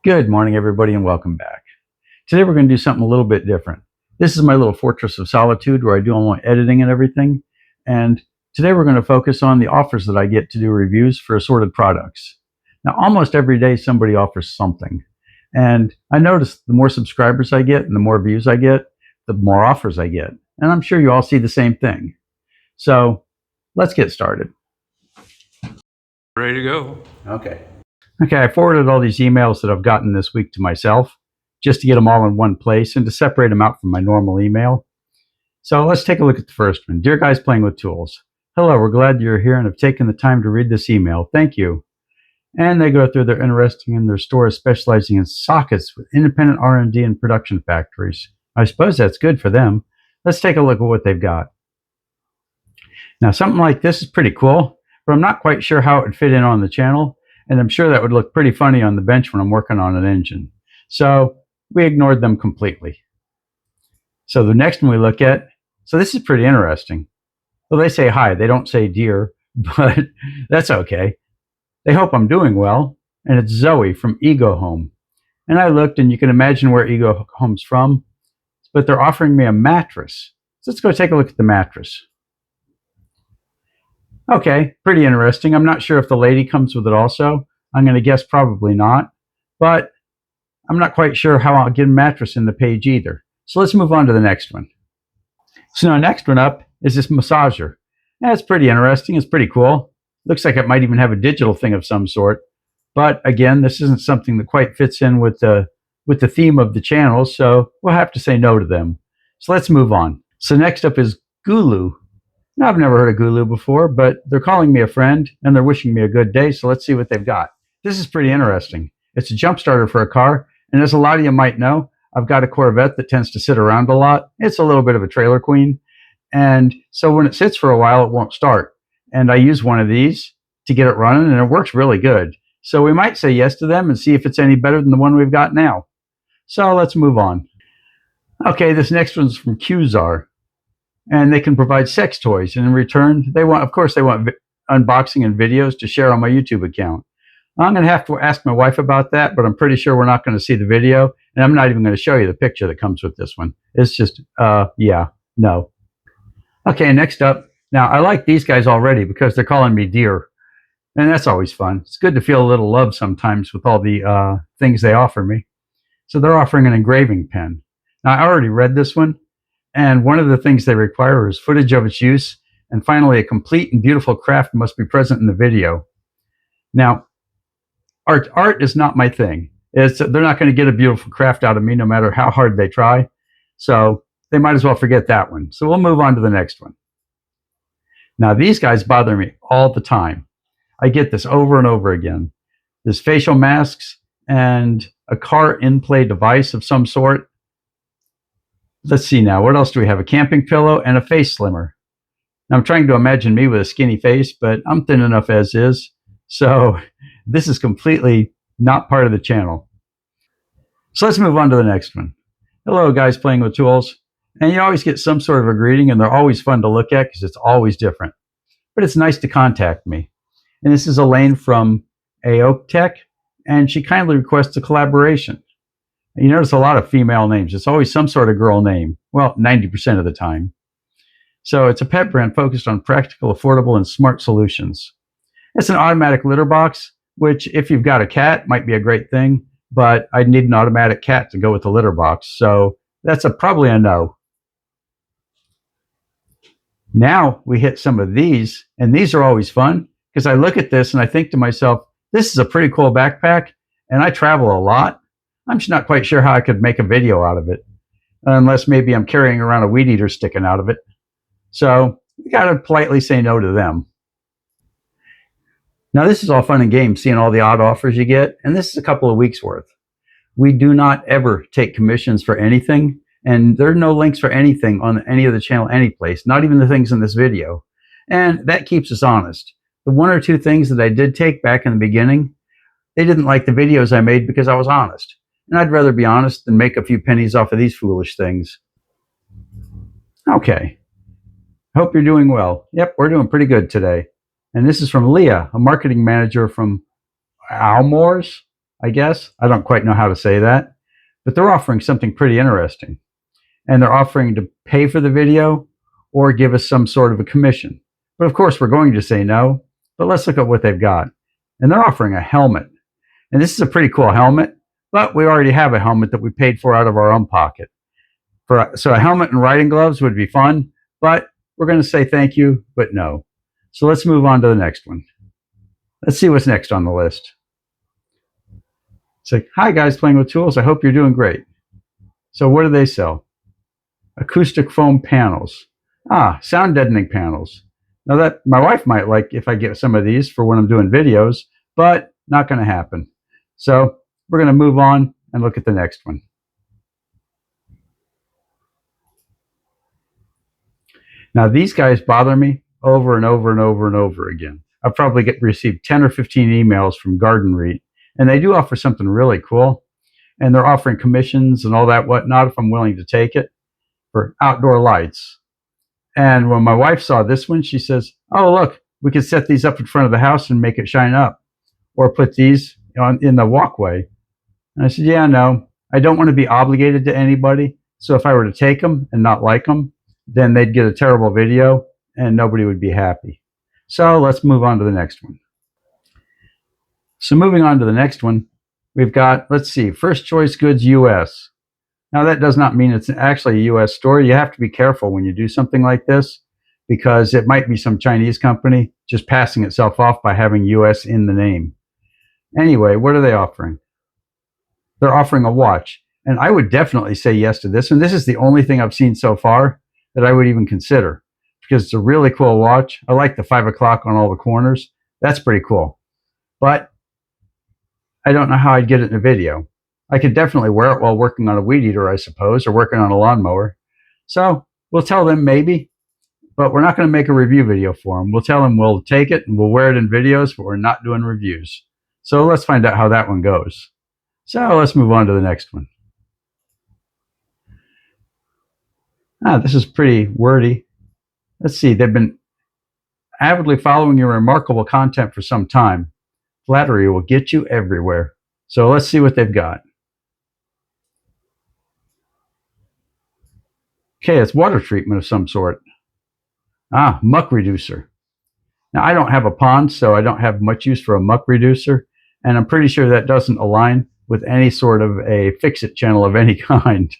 Good morning, everybody, and welcome back. Today we're going to do something a little bit different. This is my little fortress of solitude where I do all my editing and everything. And today we're going to focus on the offers that I get to do reviews for assorted products. Now, almost every day somebody offers something. And I notice the more subscribers I get and the more views I get, the more offers I get. And I'm sure you all see the same thing. So let's get started. Ready to go. Okay, I forwarded all these emails that I've gotten this week to myself just to get them all in one place and to separate them out from my normal email. So let's take a look at the first one. Dear guys playing with tools. Hello, we're glad you're here and have taken the time to read this email. Thank you. And they go through their interesting in their store is specializing in sockets with independent R&D and production factories. I suppose that's good for them. Let's take a look at what they've got. Now, something like this is pretty cool, but I'm not quite sure how it would fit in on the channel. And I'm sure that would look pretty funny on the bench when I'm working on an engine. So we ignored them completely. So the next one we look at, so this is pretty interesting. Well, they say hi, they don't say dear, but that's okay. They hope I'm doing well, and it's Zoe from Ego Home. And I looked, and you can imagine where Ego Home's from, but they're offering me a mattress. So let's go take a look at the mattress. Okay, pretty interesting. I'm not sure if the lady comes with it also. I'm going to guess probably not, but I'm not quite sure how I'll get a mattress in the page either. So let's move on to the next one. So now next one up is this massager. That's pretty interesting. It's pretty cool. Looks like it might even have a digital thing of some sort. But again, this isn't something that quite fits in with the theme of the channel, so we'll have to say no to them. So let's move on. So next up is Gulu. Now, I've never heard of Gulu before, but they're calling me a friend and they're wishing me a good day, so let's see what they've got. This is pretty interesting. It's a jump starter for a car, and as a lot of you might know, I've got a Corvette that tends to sit around a lot. It's a little bit of a trailer queen, and so when it sits for a while, it won't start. And I use one of these to get it running, and it works really good. So we might say yes to them and see if it's any better than the one we've got now. So let's move on. Okay, this next one's from Qzar. And they can provide sex toys, and in return, they want unboxing and videos to share on my YouTube account. I'm going to have to ask my wife about that, but I'm pretty sure we're not going to see the video, and I'm not even going to show you the picture that comes with this one. It's just, yeah, no. Okay, next up. Now, I like these guys already because they're calling me dear, and that's always fun. It's good to feel a little love sometimes with all the things they offer me. So they're offering an engraving pen. Now, I already read this one. And one of the things they require is footage of its use. And finally, a complete and beautiful craft must be present in the video. Now, art is not my thing. They're not going to get a beautiful craft out of me no matter how hard they try. So they might as well forget that one. So we'll move on to the next one. Now, these guys bother me all the time. I get this over and over again. There's facial masks and a car in-play device of some sort. Let's see now. What else do we have? A camping pillow and a face slimmer. Now, I'm trying to imagine me with a skinny face, but I'm thin enough as is. So this is completely not part of the channel. So let's move on to the next one. Hello, guys playing with tools. And you always get some sort of a greeting, and they're always fun to look at because it's always different. But it's nice to contact me. And this is Elaine from AOK Tech, and she kindly requests a collaboration. You notice a lot of female names. It's always some sort of girl name. Well, 90% of the time. So it's a pet brand focused on practical, affordable, and smart solutions. It's an automatic litter box, which if you've got a cat, might be a great thing, but I'd need an automatic cat to go with the litter box. So that's probably a no. Now we hit some of these, and these are always fun because I look at this and I think to myself, this is a pretty cool backpack, and I travel a lot. I'm just not quite sure how I could make a video out of it, unless maybe I'm carrying around a weed eater sticking out of it. So we got to politely say no to them. Now, this is all fun and games, seeing all the odd offers you get, and this is a couple of weeks worth. We do not ever take commissions for anything, and there are no links for anything on any of the channel anyplace, not even the things in this video. And that keeps us honest. The one or two things that I did take back in the beginning, they didn't like the videos I made because I was honest. And I'd rather be honest than make a few pennies off of these foolish things. Okay. Hope you're doing well. Yep, we're doing pretty good today. And this is from Leah, a marketing manager from Almores. I guess. I don't quite know how to say that. But they're offering something pretty interesting. And they're offering to pay for the video or give us some sort of a commission. But of course, we're going to say no. But let's look at what they've got. And they're offering a helmet. And this is a pretty cool helmet, but we already have a helmet that we paid for out of our own pocket. So a helmet and riding gloves would be fun, but we're going to say thank you, but no. So let's move on to the next one. Let's see what's next on the list. It's like, hi guys, playing with tools. I hope you're doing great. So what do they sell? Acoustic foam panels. Sound deadening panels. Now that my wife might like if I get some of these for when I'm doing videos, but not going to happen. So we're going to move on and look at the next one. Now these guys bother me over and over and over and over again. I've probably received 10 or 15 emails from downright, and they do offer something really cool. And they're offering commissions and all that whatnot if I'm willing to take it for outdoor lights. And when my wife saw this one, she says, oh, look, we could set these up in front of the house and make it shine up, or put these in the walkway. And I said, yeah, no, I don't want to be obligated to anybody. So if I were to take them and not like them, then they'd get a terrible video and nobody would be happy. So let's move on to the next one. So moving on to the next one, we've got, let's see, First Choice Goods US. Now that does not mean it's actually a US store. You have to be careful when you do something like this because it might be some Chinese company just passing itself off by having US in the name. Anyway, what are they offering? They're offering a watch. And I would definitely say yes to this one. This is the only thing I've seen so far that I would even consider because it's a really cool watch. I like the 5 o'clock on all the corners. That's pretty cool. But I don't know how I'd get it in a video. I could definitely wear it while working on a weed eater, I suppose, or working on a lawnmower. So we'll tell them maybe, but we're not going to make a review video for them. We'll tell them we'll take it and we'll wear it in videos, but we're not doing reviews. So let's find out how that one goes. So let's move on to the next one. This is pretty wordy. Let's see. They've been avidly following your remarkable content for some time. Flattery will get you everywhere. So let's see what they've got. Okay, it's water treatment of some sort. Muck reducer. Now, I don't have a pond, so I don't have much use for a muck reducer, and I'm pretty sure that doesn't align with any sort of a fix-it channel of any kind.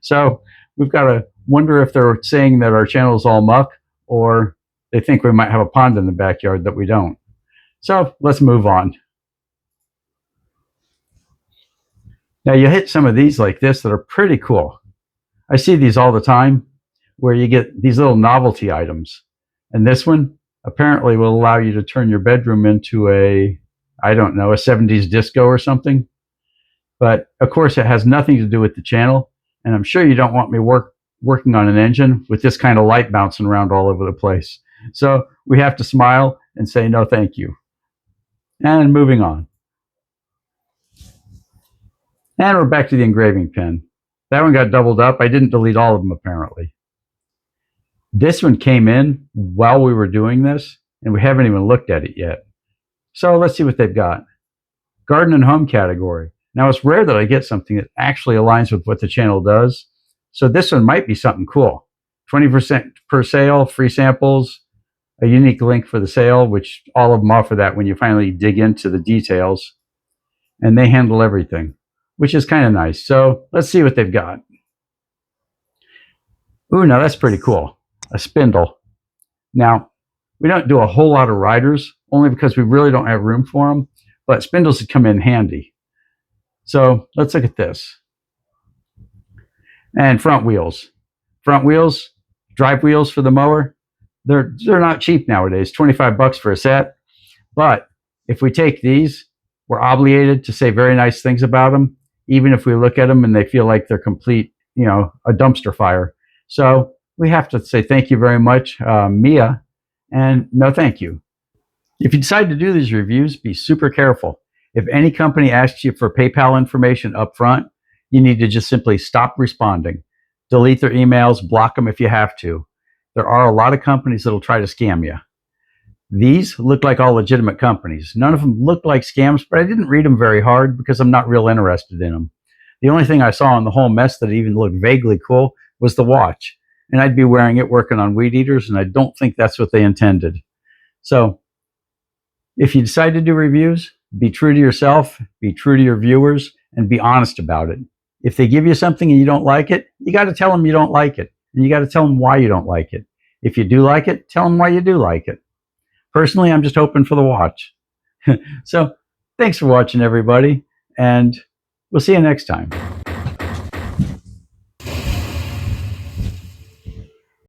So we've got to wonder if they're saying that our channel is all muck, or they think we might have a pond in the backyard that we don't. So let's move on. Now you hit some of these like this that are pretty cool. I see these all the time where you get these little novelty items. And this one apparently will allow you to turn your bedroom into a, I don't know, a 70s disco or something. But of course it has nothing to do with the channel. And I'm sure you don't want me working on an engine with this kind of light bouncing around all over the place. So we have to smile and say no thank you. And moving on. And we're back to the engraving pen. That one got doubled up. I didn't delete all of them apparently. This one came in while we were doing this, and we haven't even looked at it yet. So let's see what they've got. Garden and home category. Now it's rare that I get something that actually aligns with what the channel does. So this one might be something cool. 20% per sale, free samples, a unique link for the sale, which all of them offer that when you finally dig into the details. And they handle everything, which is kind of nice. So let's see what they've got. Ooh, now that's pretty cool. A spindle. Now, we don't do a whole lot of riders, only because we really don't have room for them, but spindles would come in handy. So let's look at this. And front wheels. Front wheels, drive wheels for the mower. They're not cheap nowadays, 25 bucks for a set. But if we take these, we're obligated to say very nice things about them, even if we look at them and they feel like they're complete, a dumpster fire. So we have to say thank you very much, Mia, and no thank you. If you decide to do these reviews, be super careful. If any company asks you for PayPal information up front, you need to just simply stop responding. Delete their emails, block them if you have to. There are a lot of companies that will try to scam you. These look like all legitimate companies. None of them looked like scams, but I didn't read them very hard because I'm not real interested in them. The only thing I saw in the whole mess that even looked vaguely cool was the watch. And I'd be wearing it working on weed eaters, and I don't think that's what they intended. So if you decide to do reviews, be true to yourself, be true to your viewers, and be honest about it. If they give you something and you don't like it, you got to tell them you don't like it. And you got to tell them why you don't like it. If you do like it, tell them why you do like it. Personally, I'm just hoping for the watch. So thanks for watching, everybody, and we'll see you next time.